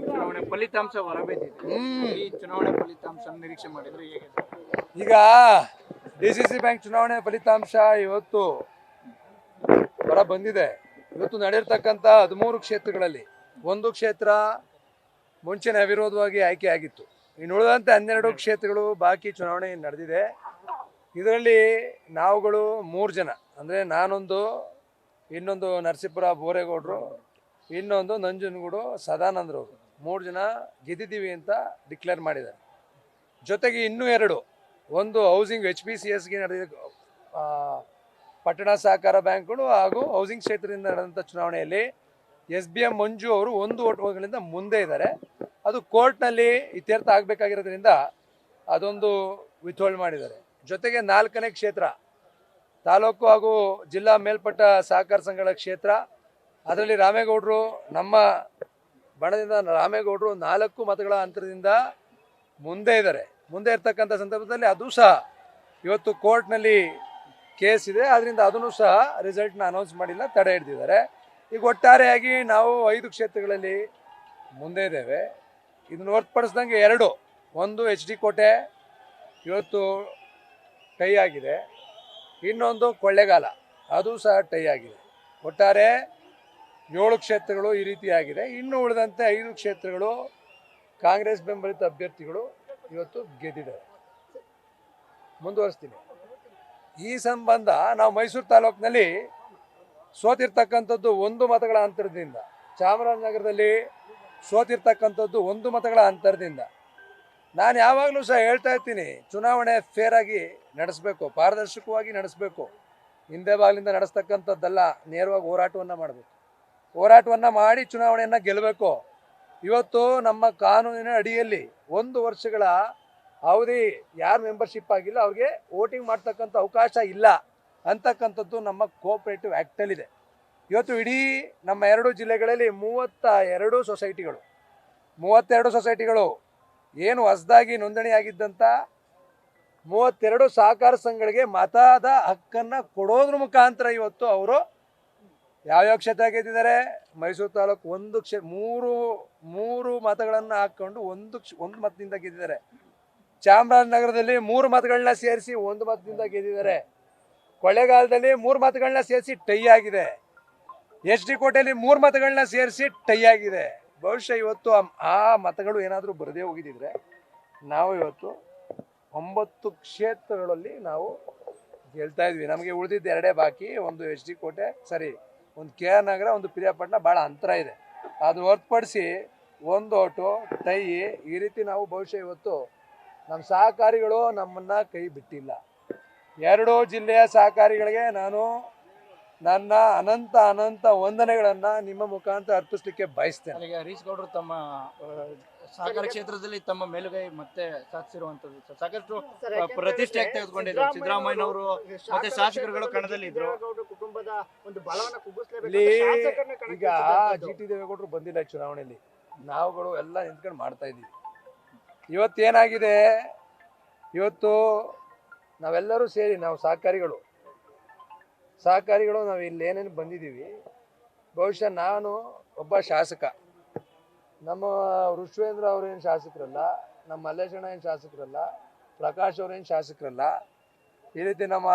ಚುನಾವಣೆ ಫಲಿತಾಂಶ ಹೊರಬಿದ್ದಿದೆ. ಈ ಚುನಾವಣೆ ಫಲಿತಾಂಶ ನಿರೀಕ್ಷೆ ಮಾಡಿದ್ರೆ ಹೇಗೆ? ಈಗ ಡಿಸಿಸಿ ಬ್ಯಾಂಕ್ ಚುನಾವಣೆ ಫಲಿತಾಂಶ ಇವತ್ತು ಹೊರ ಬಂದಿದೆ. ಇವತ್ತು ನಡೆಯತಕ್ಕಂಥ 13 ಕ್ಷೇತ್ರಗಳಲ್ಲಿ ಒಂದು ಕ್ಷೇತ್ರ ಮುಂಚಿನ ಅವಿರೋಧವಾಗಿ ಆಯ್ಕೆ ಆಗಿತ್ತು. ಇನ್ನು ಉಳಿದಂತೆ 12 ಕ್ಷೇತ್ರಗಳು ಬಾಕಿ ಚುನಾವಣೆ ನಡೆದಿದೆ. ಇದರಲ್ಲಿ ನಾವುಗಳು 3 ಜನ, ಅಂದರೆ ನಾನೊಂದು, ಇನ್ನೊಂದು ನರಸೀಪುರ ಬೋರೇಗೌಡರು, ಇನ್ನೊಂದು ನಂಜನಗೂಡು ಸದಾನಂದರವರು 3 ಜನ ಗೆದ್ದಿದ್ದೀವಿ ಅಂತ ಡಿಕ್ಲೇರ್ ಮಾಡಿದ್ದಾರೆ. ಜೊತೆಗೆ ಇನ್ನೂ 2, ಒಂದು ಹೌಸಿಂಗ್ HPCSಗೆ ನಡೆದ ಪಟ್ಟಣ ಸಹಕಾರ ಬ್ಯಾಂಕ್ಗಳು ಹಾಗೂ ಹೌಸಿಂಗ್ ಕ್ಷೇತ್ರದಿಂದ ನಡೆದಂಥ ಚುನಾವಣೆಯಲ್ಲಿ SBM ಮಂಜು ಅವರು 1 ಓಟ್ಗಳಿಂದ ಮುಂದೆ ಇದ್ದಾರೆ. ಅದು ಕೋರ್ಟ್ನಲ್ಲಿ ಇತ್ಯರ್ಥ ಆಗಬೇಕಾಗಿರೋದ್ರಿಂದ ಅದೊಂದು ವಿಥೋಲ್ಡ್ ಮಾಡಿದ್ದಾರೆ. ಜೊತೆಗೆ 4ನೇ ಕ್ಷೇತ್ರ ತಾಲೂಕು ಹಾಗೂ ಜಿಲ್ಲಾ ಮೇಲ್ಪಟ್ಟ ಸಹಕಾರ ಸಂಘಗಳ ಕ್ಷೇತ್ರ, ಅದರಲ್ಲಿ ರಾಮೇಗೌಡರು, ನಮ್ಮ ಬಣದಿಂದ ರಾಮೇಗೌಡರು 4 ಮತಗಳ ಅಂತರದಿಂದ ಮುಂದೆ ಇದ್ದಾರೆ. ಮುಂದೆ ಇರ್ತಕ್ಕಂಥ ಸಂದರ್ಭದಲ್ಲಿ ಅದು ಸಹ ಇವತ್ತು ಕೋರ್ಟ್ನಲ್ಲಿ ಕೇಸ್ ಇದೆ, ಅದರಿಂದ ಅದನ್ನು ಸಹ ರಿಸಲ್ಟ್ನ ಅನೌನ್ಸ್ ಮಾಡಿಲ್ಲ, ತಡೆ ಹಿಡಿದಿದ್ದಾರೆ. ಈಗ ಒಟ್ಟಾರೆಯಾಗಿ ನಾವು 5 ಕ್ಷೇತ್ರಗಳಲ್ಲಿ ಮುಂದೆ ಇದ್ದೇವೆ. ಇದನ್ನು ಹೊರತುಪಡಿಸ್ದಂಗೆ 2, ಒಂದು HD ಕೋಟೆ ಇವತ್ತು ಟೈ ಆಗಿದೆ, ಇನ್ನೊಂದು ಕೊಳ್ಳೇಗಾಲ ಅದು ಸಹ ಟೈ ಆಗಿದೆ. ಒಟ್ಟಾರೆ 7 ಕ್ಷೇತ್ರಗಳು ಈ ರೀತಿಯಾಗಿದೆ. ಇನ್ನು ಉಳಿದಂತೆ 5 ಕ್ಷೇತ್ರಗಳು ಕಾಂಗ್ರೆಸ್ ಬೆಂಬಲಿತ ಅಭ್ಯರ್ಥಿಗಳು ಇವತ್ತು ಗೆದ್ದಿದ್ದಾರೆ. ಮುಂದುವರಿಸ್ತೀನಿ. ಈ ಸಂಬಂಧ ನಾವು ಮೈಸೂರು ತಾಲೂಕಿನಲ್ಲಿ ಸೋತಿರ್ತಕ್ಕಂಥದ್ದು 1 ಮತಗಳ ಅಂತರದಿಂದ, ಚಾಮರಾಜನಗರದಲ್ಲಿ ಸೋತಿರ್ತಕ್ಕಂಥದ್ದು 1 ಮತಗಳ ಅಂತರದಿಂದ. ನಾನು ಯಾವಾಗಲೂ ಸಹ ಹೇಳ್ತಾ ಇರ್ತೀನಿ, ಚುನಾವಣೆ ಫೇರಾಗಿ ನಡೆಸಬೇಕು, ಪಾರದರ್ಶಕವಾಗಿ ನಡೆಸಬೇಕು. ಹಿಂದೆ ಬಾಗಿಲಿಂದ ನಡೆಸ್ತಕ್ಕಂಥದ್ದಲ್ಲ, ನೇರವಾಗಿ ಹೋರಾಟವನ್ನು ಮಾಡಬೇಕು. ಹೋರಾಟವನ್ನು ಮಾಡಿ ಚುನಾವಣೆಯನ್ನು ಗೆಲ್ಲಬೇಕು. ಇವತ್ತು ನಮ್ಮ ಕಾನೂನಿನ ಅಡಿಯಲ್ಲಿ 1 ವರ್ಷಗಳ ಅವಧಿ ಯಾರು ಮೆಂಬರ್ಶಿಪ್ ಆಗಿಲ್ಲ ಅವ್ರಿಗೆ ವೋಟಿಂಗ್ ಮಾಡ್ತಕ್ಕಂಥ ಅವಕಾಶ ಇಲ್ಲ ಅಂತಕ್ಕಂಥದ್ದು ನಮ್ಮ ಕೋಆಪರೇಟಿವ್ ಆ್ಯಕ್ಟಲ್ಲಿದೆ. ಇವತ್ತು ಇಡೀ ನಮ್ಮ 2 ಜಿಲ್ಲೆಗಳಲ್ಲಿ 32 ಸೊಸೈಟಿಗಳು ಏನು ಹೊಸದಾಗಿ ನೋಂದಣಿಯಾಗಿದ್ದಂಥ 32 ಸಹಕಾರ ಸಂಘಗಳಿಗೆ ಮತದ ಹಕ್ಕನ್ನು ಕೊಡೋದ್ರ ಮುಖಾಂತರ ಇವತ್ತು ಅವರು ಯಾವ್ಯಾವ ಕ್ಷೇತ್ರ ಗೆದ್ದಿದ್ದಾರೆ. ಮೈಸೂರು ತಾಲೂಕು 3 ಮತಗಳನ್ನು ಹಾಕ್ಕೊಂಡು 1 ಮತದಿಂದ ಗೆದ್ದಿದ್ದಾರೆ. ಚಾಮರಾಜನಗರದಲ್ಲಿ 3 ಮತಗಳನ್ನ ಸೇರಿಸಿ 1 ಮತದಿಂದ ಗೆದ್ದಿದ್ದಾರೆ. ಕೊಳ್ಳೇಗಾಲದಲ್ಲಿ 3 ಮತಗಳನ್ನ ಸೇರಿಸಿ ಟೈ ಆಗಿದೆ. HD ಕೋಟೆಯಲ್ಲಿ 3 ಮತಗಳನ್ನ ಸೇರಿಸಿ ಟೈ ಆಗಿದೆ. ಬಹುಶಃ ಇವತ್ತು ಆ ಮತಗಳು ಏನಾದರೂ ಬರದೇ ಹೋಗಿದ್ದಿದ್ರೆ ನಾವು ಇವತ್ತು 9 ಕ್ಷೇತ್ರಗಳಲ್ಲಿ ನಾವು ಗೆಲ್ತಾ ಇದ್ವಿ. ನಮಗೆ ಉಳಿದಿದ್ದು 2 ಬಾಕಿ, ಒಂದು HD ಕೋಟೆ, ಒಂದು KR ನಗರ, ಒಂದು ಪಿರಿಯಾಪಟ್ಟಣ, ಭಾಳ ಅಂತರ ಇದೆ. ಅದು ಹೊರತುಪಡಿಸಿ 1 ಓಟು ಟೈ, ಈ ರೀತಿ ನಾವು ಬಹುಶಃ ಇವತ್ತು ನಮ್ಮ ಸಹಕಾರಿಗಳು ನಮ್ಮನ್ನು ಕೈ ಬಿಟ್ಟಿಲ್ಲ. 2 ಜಿಲ್ಲೆಯ ಸಹಕಾರಿಗಳಿಗೆ ನಾನು ನನ್ನ ಅನಂತ ವಂದನೆಗಳನ್ನು ನಿಮ್ಮ ಮುಖಾಂತರ ಅರ್ಪಿಸಲಿಕ್ಕೆ ಬಯಸ್ತೇನೆ. ಹರೀಶ್ ಗೌಡರು ತಮ್ಮ ಸಹಕಾರ ಕ್ಷೇತ್ರದಲ್ಲಿ ತಮ್ಮ ಮೇಲುಗೈ ಮತ್ತೆ ಸಾಧಿಸಿರುವಂತದ್ದು ಸಾಕಷ್ಟು ಪ್ರತಿಷ್ಠೆ ತೆಗೆದುಕೊಂಡಿದ್ರು. ಸಿದ್ದರಾಮಯ್ಯನವರು ಮತ್ತೆ ಶಾಸಕರುಗಳು ಕಣದಲ್ಲಿದ್ರು. ಈಗ GT ದೇವೇಗೌಡರು ಬಂದಿಲ್ಲ ಚುನಾವಣೆಯಲ್ಲಿ, ನಾವುಗಳು ಎಲ್ಲ ನಿಂತ್ಕೊಂಡು ಮಾಡ್ತಾ ಇದ್ದೀವಿ. ಇವತ್ತೇನಾಗಿದೆ, ಇವತ್ತು ನಾವೆಲ್ಲರೂ ಸೇರಿ ನಾವು ಸಹಕಾರಿಗಳು ನಾವು ಇಲ್ಲಿ ಏನೇನು ಬಂದಿದ್ದೀವಿ. ಬಹುಶಃ ನಾನು ಒಬ್ಬ ಶಾಸಕ, ನಮ್ಮ ಋಷೇಂದ್ರ ಅವರೇನು ಶಾಸಕರಲ್ಲ, ನಮ್ಮ ಮಲ್ಲೇಶಣ್ಣ ಏನು ಶಾಸಕರಲ್ಲ, ಪ್ರಕಾಶ್ ಅವರೇನು ಶಾಸಕರಲ್ಲ. ಈ ರೀತಿ ನಮ್ಮ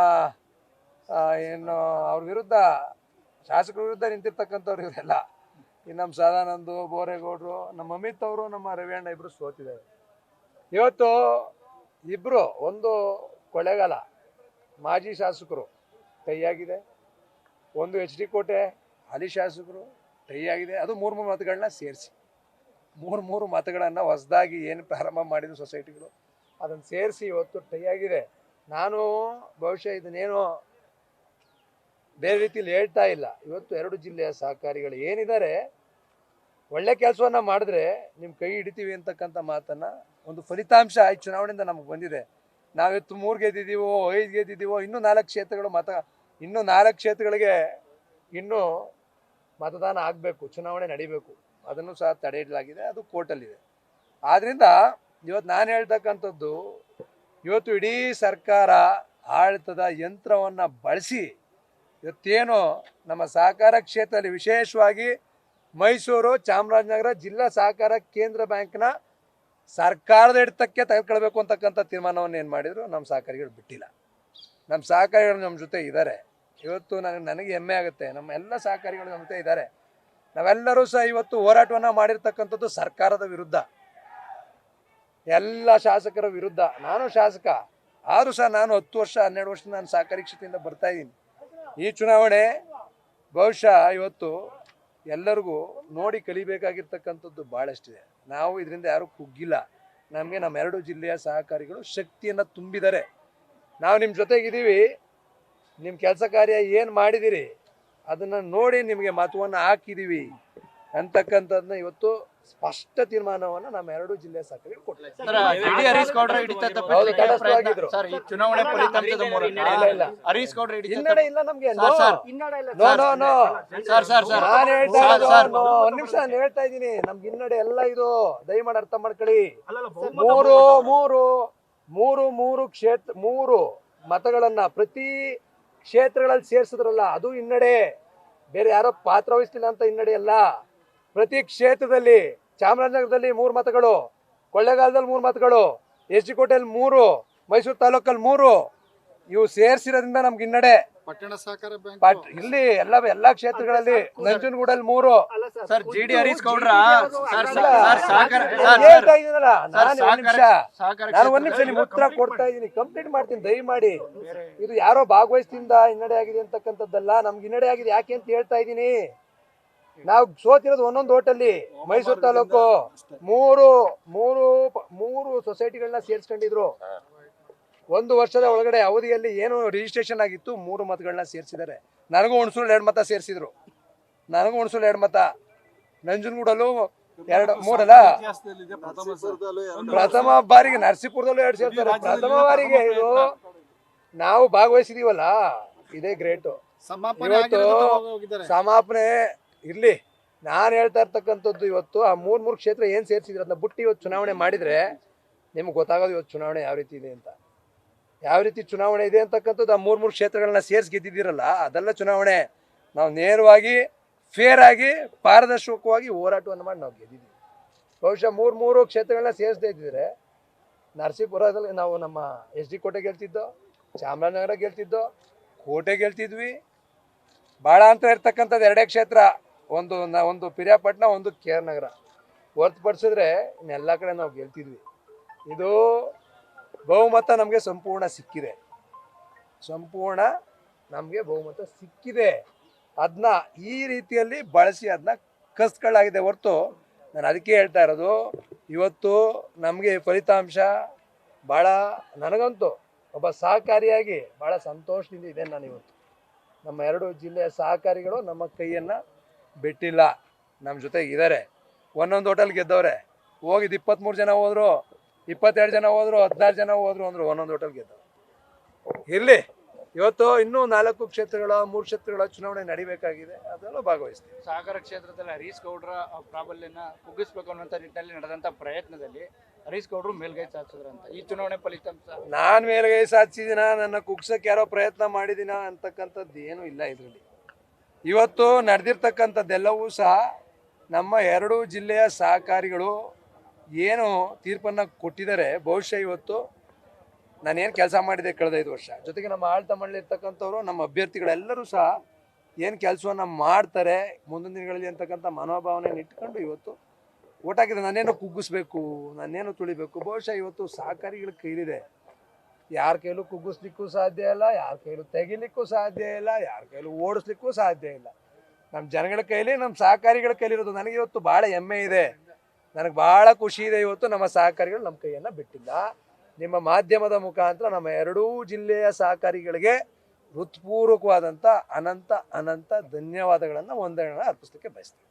ಏನು ಅವ್ರ ವಿರುದ್ಧ ಶಾಸಕರ ವಿರುದ್ಧ ನಿಂತಿರ್ತಕ್ಕಂಥವ್ರು ಇವರೆಲ್ಲ. ಇನ್ನು ನಮ್ಮ ಸದಾನಂದು, ಬೋರೇಗೌಡರು, ನಮ್ಮ ಅಮಿತ್ ಅವರು, ನಮ್ಮ ರವಿಯಣ್ಣ ಇಬ್ಬರು ಸೋತಿದ್ದಾರೆ. ಇವತ್ತು ಇಬ್ಬರು, ಒಂದು ಕೊಳ್ಳೇಗಾಲ ಮಾಜಿ ಶಾಸಕರು ಟೈ ಆಗಿದೆ, ಒಂದು HD ಕೋಟೆ ಹಾಲಿ ಶಾಸಕರು ಟೈ ಆಗಿದೆ. ಅದು 3 ಮತಗಳನ್ನ ಸೇರಿಸಿ 3 ಮತಗಳನ್ನು ಹೊಸದಾಗಿ ಏನು ಪ್ರಾರಂಭ ಮಾಡಿದ್ರು ಸೊಸೈಟಿಗಳು, ಅದನ್ನು ಸೇರಿಸಿ ಇವತ್ತು ಟೈ ಆಗಿದೆ. ನಾನು ಬಹುಶಃ ಇದನ್ನೇನೋ ಬೇರೆ ರೀತಿಯಲ್ಲಿ ಹೇಳ್ತಾ ಇಲ್ಲ. ಇವತ್ತು 2 ಜಿಲ್ಲೆಯ ಸಹಕಾರಿಗಳು ಏನಿದ್ದಾರೆ, ಒಳ್ಳೆ ಕೆಲಸವನ್ನು ಮಾಡಿದ್ರೆ ನಿಮ್ಮ ಕೈ ಹಿಡಿತೀವಿ ಅಂತಕ್ಕಂಥ ಮಾತನ್ನು, ಒಂದು ಫಲಿತಾಂಶ ಈ ಚುನಾವಣೆಯಿಂದ ನಮಗೆ ಬಂದಿದೆ. ನಾವಿವತ್ತು 3 ಗೆದ್ದಿದ್ದೀವೋ 5 ಗೆದ್ದಿದ್ದೀವೋ, ಇನ್ನೂ 4 ಕ್ಷೇತ್ರಗಳು ಇನ್ನೂ 4 ಕ್ಷೇತ್ರಗಳಿಗೆ ಇನ್ನೂ ಮತದಾನ ಆಗಬೇಕು, ಚುನಾವಣೆ ನಡೀಬೇಕು. ಅದನ್ನು ಸಹ ತಡೆ ಹಿಡಲಾಗಿದೆ, ಅದು ಕೋರ್ಟಲ್ಲಿದೆ. ಆದ್ರಿಂದ ಇವತ್ತು ನಾನು ಹೇಳ್ತಕ್ಕಂಥದ್ದು, ಇವತ್ತು ಇಡೀ ಸರ್ಕಾರ ಆಡಳಿತದ ಯಂತ್ರವನ್ನು ಬಳಸಿ ಇವತ್ತೇನು ನಮ್ಮ ಸಹಕಾರ ಕ್ಷೇತ್ರದಲ್ಲಿ ವಿಶೇಷವಾಗಿ ಮೈಸೂರು, ಚಾಮರಾಜನಗರ ಜಿಲ್ಲಾ ಸಹಕಾರ ಕೇಂದ್ರ ಬ್ಯಾಂಕ್ನ ಸರ್ಕಾರದ ಹಿಡಿತಕ್ಕೆ ತೆಗೆದುಕೊಳ್ಬೇಕು ಅಂತಕ್ಕಂಥ ತೀರ್ಮಾನವನ್ನು ಏನು ಮಾಡಿದ್ರು ನಮ್ಮ ಸಹಕಾರಿಗಳು ಬಿಟ್ಟಿಲ್ಲ. ನಮ್ಮ ಸಹಕಾರಿಗಳು ನಮ್ಮ ಜೊತೆ ಇದ್ದಾರೆ. ಇವತ್ತು ನನಗೆ ಹೆಮ್ಮೆ ಆಗುತ್ತೆ, ನಮ್ಮ ಎಲ್ಲ ಸಹಕಾರಿಗಳು ನಮ್ಮ ಜೊತೆ ಇದ್ದಾರೆ. ನಾವೆಲ್ಲರೂ ಸಹ ಇವತ್ತು ಹೋರಾಟವನ್ನು ಮಾಡಿರ್ತಕ್ಕಂಥದ್ದು ಸರ್ಕಾರದ ವಿರುದ್ಧ, ಎಲ್ಲ ಶಾಸಕರ ವಿರುದ್ಧ. ನಾನು ಶಾಸಕ ಆದರೂ ಸಹ ನಾನು 10 ವರ್ಷ 12 ವರ್ಷ ನಾನು ಸಹಕಾರಿ ಕ್ಷೇತ್ರದಿಂದ ಬರ್ತಾ ಇದ್ದೀನಿ. ಈ ಚುನಾವಣೆ ಬಹುಶಃ ಇವತ್ತು ಎಲ್ಲರಿಗೂ ನೋಡಿ ಕಲಿಬೇಕಾಗಿರ್ತಕ್ಕಂಥದ್ದು ಭಾಳಷ್ಟಿದೆ. ನಾವು ಇದರಿಂದ ಯಾರೂ ಕುಗ್ಗಿಲ್ಲ. ನಮಗೆ ನಮ್ಮ 2 ಜಿಲ್ಲೆಯ ಸಹಕಾರಿಗಳು ಶಕ್ತಿಯನ್ನು ತುಂಬಿದ್ದಾರೆ. ನಾವು ನಿಮ್ಮ ಜೊತೆಗಿದ್ದೀವಿ. ನಿಮ್ಮ ಕೆಲಸ ಕಾರ್ಯ ಏನು ಮಾಡಿದ್ದೀರಿ ಅದನ್ನು ನೋಡಿ ನಿಮಗೆ ಮತವನ್ನು ಹಾಕಿದ್ದೀವಿ ಅಂತಕ್ಕಂಥದ್ದನ್ನ ಇವತ್ತು ಸ್ಪಷ್ಟ ತೀರ್ಮಾನವನ್ನು ನಮ್ಮ 2 ಜಿಲ್ಲೆಯ ಸಹಕಾರಿಗಳು ಕೊಟ್ಟಿದ್ದಾರೆ. ಹರೀಶ್ ಗೌಡ್ರ ಹಿಡಿತ ತಟಸ್ಥವಾಗಿದ್ರು. ಸರ್, ಈ ಚುನಾವಣೆ ಫಲಿತಾಂಶದ ಮೂಲಕ ಹರೀಶ್ ಗೌಡ್ರ ಹಿನ್ನಡೆ ಇಲ್ಲ ನಮ್ಗೆ. ನಾನು ಒಂದ್ ನಿಮಿಷ ಹೇಳ್ತಾ ಇದ್ದೀನಿ, ನಮ್ಗೆ ಹಿನ್ನಡೆ ಎಲ್ಲ ಇದು ದಯಮಾಡಿ ಅರ್ಥ ಮಾಡ್ಕೊಳ್ಳಿ. ಮೂರು ಕ್ಷೇತ್ರ 3 ಮತಗಳನ್ನ ಪ್ರತಿ ಕ್ಷೇತ್ರಗಳಲ್ಲಿ ಸೇರ್ಸಿದ್ರಲ್ಲ, ಅದು ಹಿನ್ನಡೆ. ಬೇರೆ ಯಾರೋ ಪಾತ್ರ ವಹಿಸ್ತಿಲ್ಲ ಅಂತ ಹಿನ್ನಡೆ ಅಲ್ಲ. ಪ್ರತಿ ಕ್ಷೇತ್ರದಲ್ಲಿ ಚಾಮರಾಜನಗರದಲ್ಲಿ 3 ಮತಗಳು, ಕೊಳ್ಳೇಗಾಲದಲ್ಲಿ 3 ಮತಗಳು, ಎಸ್ ಜಿ ಕೋಟೆಯಲ್ಲಿ 3, ಮೈಸೂರು ತಾಲೂಕಲ್ಲಿ 3, ಇವು ಸೇರ್ಸಿರೋದ್ರಿಂದ ನಮ್ಗೆ ಹಿನ್ನಡೆ. ಪಟ್ಟಣ ಸಹಕಾರ ಬ್ಯಾಂಕ್ ಇಲ್ಲಿ ಎಲ್ಲಾ ಕ್ಷೇತ್ರಗಳಲ್ಲಿ ನಂಜನಗೂಡಲ್ಲಿ 3. ಸರ್, ಜಿಡಿ ಹರೀಶ್ ಗೌಡ್ರ ಹೇಳ್ತಾ ಇದೀನಲ್ಲ, ನಾನು ಒಂದ್ ನಿಮಿಷ ನಿಮ್ಗೆ ಉತ್ತರ ಕೊಡ್ತಾ ಇದೀನಿ, ಕಂಪ್ಲೀಟ್ ಮಾಡ್ತೀನಿ ದಯಮಾಡಿ. ಇದು ಯಾರೋ ಭಾಗವಹಿಸಿದಿಂದ ಹಿನ್ನಡೆ ಆಗಿದೆ ಅಂತಕ್ಕಂಥದ್ದಲ್ಲ, ನಮ್ಗೆ ಹಿನ್ನಡೆ ಆಗಿದೆ ಯಾಕೆ ಅಂತ ಹೇಳ್ತಾ ಇದ್ದೀನಿ. ನಾವು ಸೋತಿರೋದು ಒಂದೊಂದು ಓಟಲ್ಲಿ. ಮೈಸೂರು ತಾಲೂಕು 3 ಸೊಸೈಟಿಗಳನ್ನ ಸೇರ್ಸ್ಕೊಂಡಿದ್ರು. 1 ವರ್ಷದ ಒಳಗಡೆ ಅವಧಿಯಲ್ಲಿ ಏನು ರಿಜಿಸ್ಟ್ರೇಷನ್ ಆಗಿತ್ತು 3 ಮತಗಳನ್ನ ಸೇರಿಸಿದ್ದಾರೆ. ನನಗೂ ಹುಣಸೂರು 2 ಮತ ಸೇರಿಸಿದ್ರು. ನಂಜನಗೂಡಲ್ಲೂ 2-3 ಅಲ್ಲ, ಪ್ರಥಮ ಬಾರಿಗೆ ನರಸೀಪುರದಲ್ಲೂ 2 ಸೇರ್ತಾರೆ. ಪ್ರಥಮ ಬಾರಿಗೆ ಇದು ನಾವು ಭಾಗವಹಿಸಿದೀವಲ್ಲ, ಇದೇ ಗ್ರೇಟು. ಸಮಾಪನೆ ಇರ್ಲಿ. ನಾನು ಹೇಳ್ತಾ ಇರ್ತಕ್ಕಂಥದ್ದು ಇವತ್ತು ಆ 3 ಕ್ಷೇತ್ರ ಏನ್ ಸೇರಿಸಿದ್ರು ಅದನ್ನ ಬಿಟ್ಟು ಇವತ್ತು ಚುನಾವಣೆ ಮಾಡಿದ್ರೆ ನಿಮ್ಗೆ ಗೊತ್ತಾಗೋದು ಇವತ್ತು ಚುನಾವಣೆ ಯಾವ ರೀತಿ ಇದೆ ಅಂತ. ಯಾವ ರೀತಿ ಚುನಾವಣೆ ಇದೆ ಅಂತಕ್ಕಂಥದ್ದು ಆ 3 ಕ್ಷೇತ್ರಗಳನ್ನ ಸೇರಿಸಿ ಗೆದ್ದಿದ್ದೀರಲ್ಲ, ಅದೆಲ್ಲ ಚುನಾವಣೆ. ನಾವು ನೇರವಾಗಿ ಫೇರ್ ಆಗಿ ಪಾರದರ್ಶಕವಾಗಿ ಹೋರಾಟವನ್ನು ಮಾಡಿ ನಾವು ಗೆದ್ದಿದ್ದೀವಿ. ಬಹುಶಃ 3 ಕ್ಷೇತ್ರಗಳನ್ನ ಸೇರಿಸದೇ ಇದ್ದಿದ್ರೆ ನರಸೀಪುರದಲ್ಲಿ ನಾವು ನಮ್ಮ ಎಸ್ ಡಿ ಕೋಟೆ ಗೆಲ್ತಿದ್ದೋ, ಚಾಮರಾಜನಗರ ಗೆಲ್ತಿದ್ದೋ, ಕೋಟೆ ಗೆಲ್ತಿದ್ವಿ. ಭಾಳ ಅಂತರ ಇರ್ತಕ್ಕಂಥದ್ದು 2 ಕ್ಷೇತ್ರ, ಒಂದು ಪಿರಿಯಾಪಟ್ಟಣ, ಒಂದು ಕೆ ಆರ್ ನಗರ. ಹೊರತುಪಡಿಸಿದ್ರೆ ಇನ್ನೆಲ್ಲ ಕಡೆ ನಾವು ಗೆಲ್ತಿದ್ವಿ. ಇದು ಬಹುಮತ ನಮಗೆ ಸಂಪೂರ್ಣ ಸಿಕ್ಕಿದೆ. ಅದನ್ನ ಈ ರೀತಿಯಲ್ಲಿ ಬಳಸಿ ಅದನ್ನ ಕಸ್ಕೊಳ್ಳಾಗಿದೆ ಹೊರತು. ನಾನು ಅದಕ್ಕೆ ಹೇಳ್ತಾ ಇರೋದು, ಇವತ್ತು ನಮಗೆ ಫಲಿತಾಂಶ ಭಾಳ, ನನಗಂತೂ ಒಬ್ಬ ಸಹಕಾರಿಯಾಗಿ ಭಾಳ ಸಂತೋಷದಿಂದ ಇದೆ. ನಾನು ಇವತ್ತು ನಮ್ಮ 2 ಜಿಲ್ಲೆಯ ಸಹಕಾರಿಗಳು ನಮ್ಮ ಕೈಯನ್ನು ಬಿಟ್ಟಿಲ್ಲ, ನಮ್ಮ ಜೊತೆಗೆ ಇದ್ದಾರೆ. ಒಂದೊಂದು ಹೋಟೆಲ್ ಗೆದ್ದವ್ರೆ. ಹೋಗಿದ್ದು 23 ಜನ ಹೋದ್ರು, 22 ಜನ ಹೋದ್ರು, 16 ಜನ ಹೋದ್ರು ಅಂದರು, ಒಂದೊಂದು ಹೋಟೆಲ್ ಗೆದ್ದವ್ರು. ಇರಲಿ, ಇವತ್ತು ಇನ್ನೂ 4 ಕ್ಷೇತ್ರಗಳ 3 ಕ್ಷೇತ್ರಗಳ ಚುನಾವಣೆ ನಡಿಬೇಕಾಗಿದೆ, ಅದೆಲ್ಲ ಭಾಗವಹಿಸ್ತೀವಿ. ಸಹಕಾರ ಕ್ಷೇತ್ರದಲ್ಲಿ ಹರೀಶ್ ಗೌಡ್ರ ಪ್ರಾಬಲ್ಯನ ಕುಗ್ಗಿಸ್ಬೇಕು ಅನ್ನುವಂಥ ನಿಟ್ಟಿನಲ್ಲಿ ನಡೆದಂಥ ಪ್ರಯತ್ನದಲ್ಲಿ ಹರೀಶ್ ಗೌಡ್ರು ಮೇಲ್ಗೈ ಸಾಧಿಸಿದ್ರಂತ. ಈ ಚುನಾವಣೆ ಫಲಿತಾಂಶ ನಾನು ಮೇಲ್ಗೈ ಸಾಧಿಸಿದಿನ, ನನ್ನ ಕುಗ್ಸಕ್ಕೆ ಯಾರೋ ಪ್ರಯತ್ನ ಮಾಡಿದಿನ ಅಂತಕ್ಕಂಥದ್ದು ಏನೂ ಇಲ್ಲ ಇದರಲ್ಲಿ. ಇವತ್ತು ನಡೆದಿರ್ತಕ್ಕಂಥದ್ದೆಲ್ಲವೂ ಸಹ ನಮ್ಮ 2 ಜಿಲ್ಲೆಯ ಸಹಕಾರಿಗಳು ಏನು ತೀರ್ಪನ್ನು ಕೊಟ್ಟಿದ್ದಾರೆ. ಬಹುಶಃ ಇವತ್ತು ನಾನೇನು ಕೆಲಸ ಮಾಡಿದೆ ಕಳೆದ 5 ವರ್ಷ, ಜೊತೆಗೆ ನಮ್ಮ ಆಡಳಿತ ಮಂಡಳಿ ಇರ್ತಕ್ಕಂಥವ್ರು, ನಮ್ಮ ಅಭ್ಯರ್ಥಿಗಳೆಲ್ಲರೂ ಸಹ ಏನು ಕೆಲಸವನ್ನು ಮಾಡ್ತಾರೆ ಮುಂದಿನ ದಿನಗಳಲ್ಲಿ ಅಂತಕ್ಕಂಥ ಮನೋಭಾವನೆಯನ್ನು ಇಟ್ಕೊಂಡು ಇವತ್ತು ಓಟ್ ಹಾಕಿದೆ. ನಾನೇನು ಕುಗ್ಗಿಸ್ಬೇಕು, ನಾನೇನು ತುಳಿಬೇಕು, ಬಹುಶಃ ಇವತ್ತು ಸಹಕಾರಿಗಳ ಕೈಲಿದೆ. ಯಾರ ಕೈಲೂ ಕುಗ್ಗಿಸ್ಲಿಕ್ಕೂ ಸಾಧ್ಯ ಇಲ್ಲ, ಯಾರ ಕೈಲೂ ತೆಗಿಲಿಕ್ಕೂ ಸಾಧ್ಯ ಇಲ್ಲ, ಯಾರ ಕೈಲೂ ಓಡಿಸ್ಲಿಕ್ಕೂ ಸಾಧ್ಯ ಇಲ್ಲ. ನಮ್ಮ ಜನಗಳ ಕೈಲಿ, ನಮ್ಮ ಸಹಕಾರಿಗಳ ಕೈಲಿರೋದು. ನನಗೆ ಇವತ್ತು ಭಾಳ ಹೆಮ್ಮೆ ಇದೆ, ನನಗೆ ಭಾಳ ಖುಷಿ ಇದೆ. ಇವತ್ತು ನಮ್ಮ ಸಹಕಾರಿಗಳು ನಮ್ಮ ಕೈಯನ್ನು ಬಿಟ್ಟಿಲ್ಲ. ನಿಮ್ಮ ಮಾಧ್ಯಮದ ಮುಖಾಂತರ ನಮ್ಮ 2 ಜಿಲ್ಲೆಯ ಸಹಕಾರಿಗಳಿಗೆ ಹೃತ್ಪೂರ್ವಕವಾದಂಥ ಅನಂತ ಧನ್ಯವಾದಗಳನ್ನು, ವಂದನೆಗಳನ್ನು ಅರ್ಪಿಸಲಿಕ್ಕೆ ಬಯಸ್ತೀನಿ.